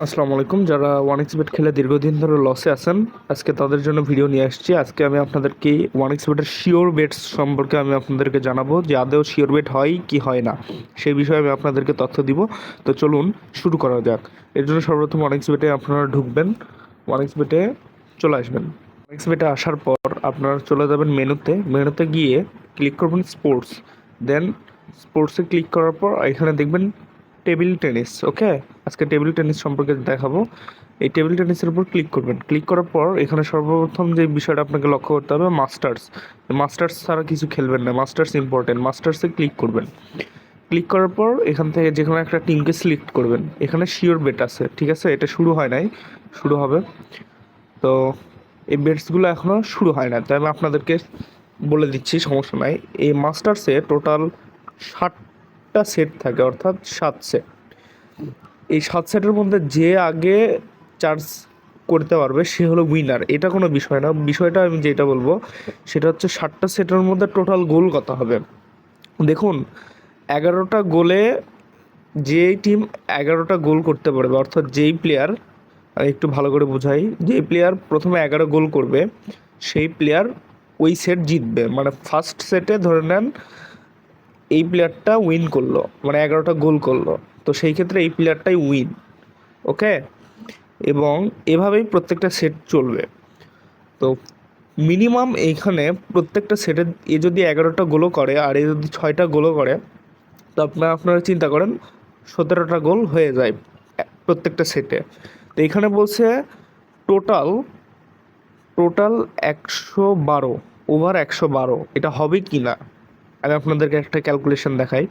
আসসালামু আলাইকুম। যারা ওয়ানএক্সবেট খেলে দীর্ঘদিন ধরে লসে আছেন, আজকে তাদের জন্য ভিডিও নিয়ে আসছি। আজকে আমি আপনাদেরকে ওয়ানএক্সবেটের শিওর বেটস সম্পর্কে আমি আপনাদেরকে জানাবো যে আদৌ শিওর বেট হয় কি হয় না, সেই বিষয়ে আমি আপনাদেরকে তথ্য দিব। তো চলুন শুরু করা যাক। এর জন্য সর্বপ্রথম ওয়ানএক্সবেটে আপনারা ঢুকবেন, ওয়ানএক্সবেটে চলে আসবেন। ওয়ানএক্সবেটে আসার পর আপনারা চলে যাবেন মেনুতে গিয়ে ক্লিক করবেন স্পোর্টস। দেন স্পোর্টসে ক্লিক করার পর এখানে দেখবেন টেবিল টেনিস। ওকে, আজকে টেবিল টেনিস সম্পর্কে দেখাবো। এই টেবিল টেনিসের উপর ক্লিক করবেন। ক্লিক করার পর এখানে সর্বপ্রথম যে বিষয়টা আপনাকে লক্ষ্য করতে হবে, মাস্টার্স। মাস্টার্স ছাড়া কিছু খেলবেন না, মাস্টার্স ইম্পর্টেন্ট। মাস্টার্সে ক্লিক করবেন। ক্লিক করার পর এখান থেকে যে কোনো একটা টিমকে সিলেক্ট করবেন। এখানে শিওর বেট আছে, ঠিক আছে? এটা শুরু হয় নাই, শুরু হবে। তো এই বেটসগুলো এখনও শুরু হয় না, তাই আমি আপনাদেরকে বলে দিচ্ছি, সমস্যা নাই। এই মাস্টার্সে টোটাল 7টা সেট থাকে, অর্থাৎ 7 সেট। এই 7 সেটের মধ্যে যে আগে চার্জ করতে পারবে সে হলো উইনার। এটা কোনো বিষয় না, বিষয়টা আমি যেটা বলবো সেটা হচ্ছে 7টা সেটের মধ্যে টোটাল গোল কত হবে। দেখুন, 11টা গোলে যেই টিম 11টা গোল করতে পারবে, অর্থাৎ যেই প্লেয়ার, একটু ভালো করে বোঝাই, যেই প্লেয়ার প্রথমে 11 গোল করবে সেই প্লেয়ার ওই সেট জিতবে। মানে ফার্স্ট সেটে ধরে নেন এই প্লেয়ারটা উইন করলো, মানে 11টা গোল করলো, তো সেই ক্ষেত্রে এই প্লেয়ারটাই উইন। ওকে, এবং এভাবেই প্রত্যেকটা সেট চলবে। তো মিনিমাম এইখানে প্রত্যেকটা সেটে এ যদি 11টা গোলও করে আর এ যদি 6টা গোলও করে, তো আপনারা চিন্তা করেন 17টা গোল হয়ে যায় প্রত্যেকটা সেটে। তো এখানে বলছে টোটাল টোটাল 112, ওভার 112, এটা হবে কি না আমি আপনাদেরকে একটা ক্যালকুলেশন দেখাই।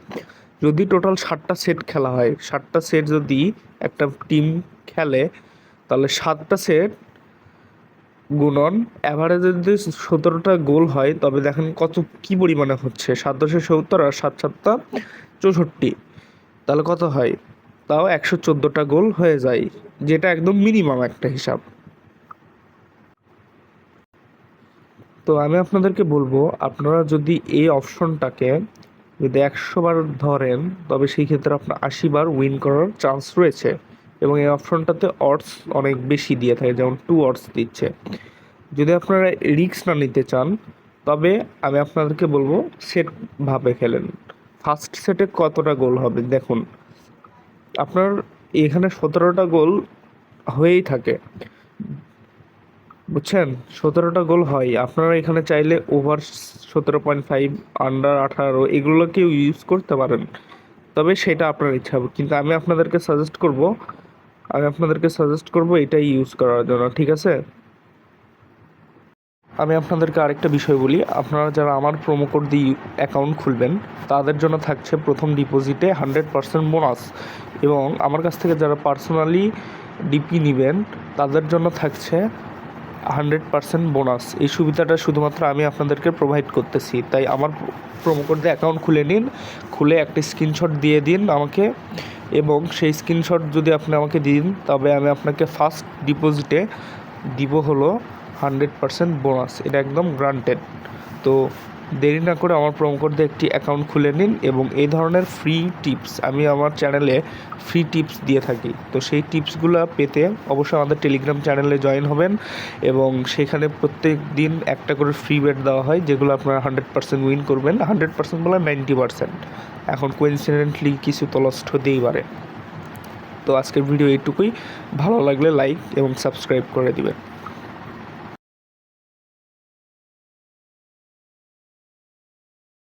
যদি টোটাল 7টা সেট খেলা হয়, 7টা সেট যদি একটা টিম খেলে, তাহলে 7টা সেট গুণন অ্যাভারেজে যদি 17টা গোল হয়, তবে দেখেন কত কী পরিমাণে হচ্ছে, 7-70 আর 7-7 64, তাহলে কত হয়? তাও 114টা গোল হয়ে যায়, যেটা একদম মিনিমাম একটা হিসাব। তো আমি আপনাদেরকে বলবো, আপনারা যদি এই অপশনটাকে যদি 100 বার ধরেন, তবে সেই ক্ষেত্রে আপনার 80 বার উইন করার চান্স রয়েছে। এবং এই অপশনটাতে অডস অনেক বেশি দিয়ে থাকে, যেমন 2 অডস দিচ্ছে। যদি আপনারা রিস্ক না নিতে চান, তবে আমি আপনাদেরকে বলবো সেট ভাবে খেলেন। ফার্স্ট সেটে কতটা গোল হবে দেখুন, আপনার এখানে 17টা গোল হয়েই থাকে, বুঝছেন? 17টা গোল হয়। আপনারা এখানে চাইলে ওভার 17.5, আন্ডার 18 এগুলোকেও ইউজ করতে পারেন, তবে সেটা আপনার ইচ্ছা হবে। কিন্তু আমি আপনাদেরকে সাজেস্ট করব এটাই ইউজ করার জন্য, ঠিক আছে? আমি আপনাদেরকে আরেকটা বিষয় বলি, আপনারা যারা আমার প্রোমো কোড দিয়ে অ্যাকাউন্ট খুলবেন, তাদের জন্য থাকছে প্রথম ডিপোজিটে 100% বোনাস। এবং আমার কাছ থেকে যারা পার্সোনালি ডিপি নেবেন, তাদের জন্য থাকছে 100% বোনাস। এই সুবিধাটা শুধুমাত্র আমি আপনাদেরকে প্রোভাইড করতেছি, তাই আমার প্রোমো কোড দিয়ে অ্যাকাউন্ট খুলে নিন। খুলে একটা স্ক্রিনশট দিয়ে দিন আমাকে, এবং সেই স্ক্রিনশট যদি আপনি আমাকে দিন, তবে আমি আপনাকে ফার্স্ট ডিপোজিটে দিব হলো 100% বোনাস। এটা একদম গ্রান্টেড। তো দেরি না করে আমার প্রোমো কোড দিয়ে একটি অ্যাকাউন্ট খুলে নিন। এবং এই ধরনের ফ্রি টিপস আমি আমার চ্যানেলে ফ্রি টিপস দিয়ে থাকি, তো সেই টিপসগুলো পেতে অবশ্যই আমাদের টেলিগ্রাম চ্যানেলে জয়েন হবেন। এবং সেখানে প্রত্যেক দিন একটা করে ফ্রি বেট দেওয়া হয়, যেগুলো আপনারা 100% উইন করবেন। 100% বলে 90%, এখন কোইন্সিডেন্টলি কিছু তো লস্ট হতেই পারে। তো আজকের ভিডিও এইটুকুই। ভালো লাগলে লাইক এবং সাবস্ক্রাইব করে দিবেন।